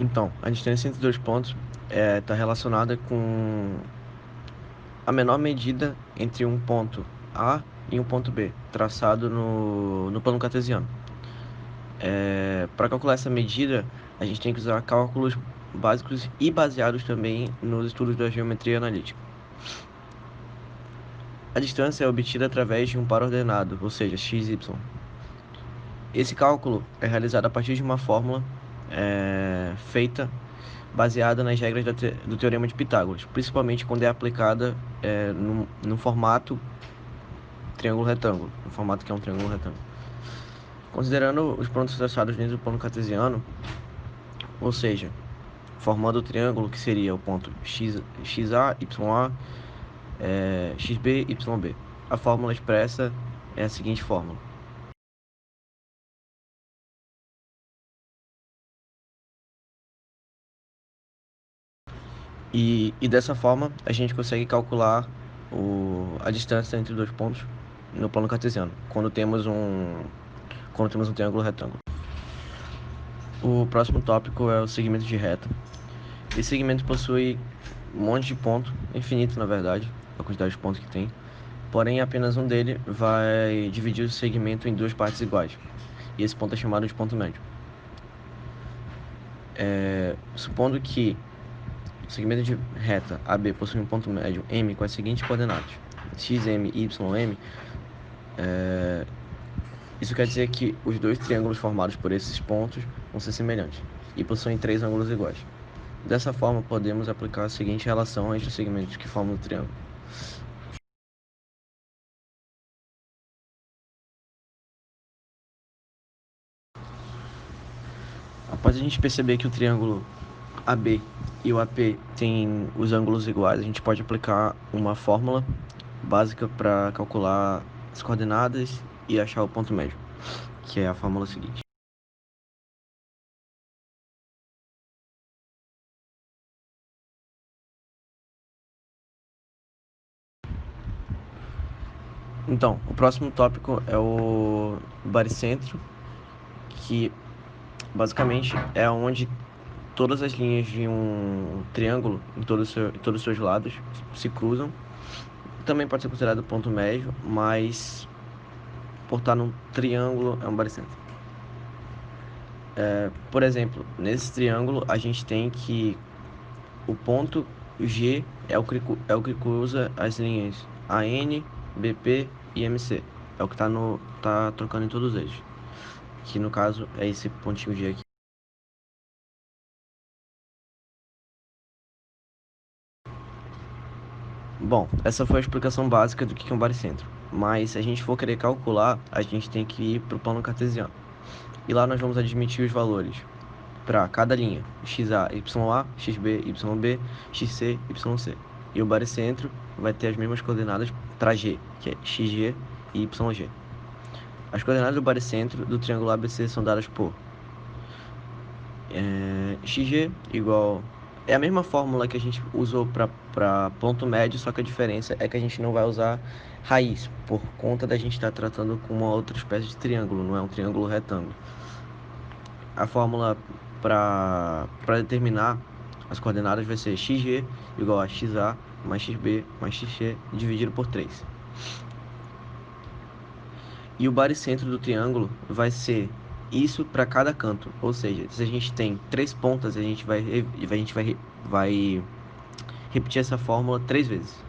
Então, a distância entre dois pontos está relacionada com a menor medida entre um ponto A e um ponto B, traçado no plano cartesiano. Para calcular essa medida, a gente tem que usar cálculos básicos e baseados também nos estudos da geometria analítica. A distância é obtida através de um par ordenado, ou seja, x, y. Esse cálculo é realizado a partir de uma fórmula feita baseada nas regras do Teorema de Pitágoras, principalmente quando é aplicada no formato triângulo retângulo, no formato que é um triângulo retângulo. Considerando os pontos traçados dentro do plano cartesiano, ou seja, formando o triângulo que seria o ponto xa, ya, xb, yb. A fórmula expressa é a seguinte fórmula. E dessa forma a gente consegue calcular a distância entre dois pontos no plano cartesiano, quando temos um triângulo retângulo. O próximo tópico é o segmento de reta. Esse segmento possui um monte de ponto, infinito na verdade, a quantidade de pontos que tem, porém apenas um dele vai dividir o segmento em duas partes iguais, e esse ponto é chamado de ponto médio. Supondo que o segmento de reta AB possui um ponto médio M com as seguintes coordenadas: xm e ym. Isso quer dizer que os dois triângulos formados por esses pontos vão ser semelhantes e possuem três ângulos iguais. Dessa forma, podemos aplicar a seguinte relação entre os segmentos que formam o triângulo. Após a gente perceber que o triângulo AB e o AP têm os ângulos iguais, a gente pode aplicar uma fórmula básica para calcular as coordenadas e achar o ponto médio, que é a fórmula seguinte. Então, o próximo tópico é o baricentro, que basicamente é onde todas as linhas de um triângulo, em todos os seus lados, se cruzam. Também pode ser considerado ponto médio, mas por estar num triângulo é um baricentro. Por exemplo, nesse triângulo a gente tem que o ponto G é o que cruza as linhas AN, BP e MC. É o que tá trocando em todos eles. Que no caso é esse pontinho G aqui. Bom, essa foi a explicação básica do que é um baricentro. Mas se a gente for querer calcular, a gente tem que ir para o plano cartesiano. E lá nós vamos admitir os valores para cada linha: xa, ya, xb, yb, xc, yc. E o baricentro vai ter as mesmas coordenadas para G, que é xg e yg. As coordenadas do baricentro do triângulo ABC são dadas por xg igual... É a mesma fórmula que a gente usou para ponto médio, só que a diferença é que a gente não vai usar raiz, por conta da gente estar tratando com uma outra espécie de triângulo, não é um triângulo retângulo. A fórmula para determinar as coordenadas vai ser xg igual a xa mais xb mais xc dividido por 3. E o baricentro do triângulo vai ser isso para cada canto, ou seja, se a gente tem 3 pontas, a gente vai repetir essa fórmula 3 vezes.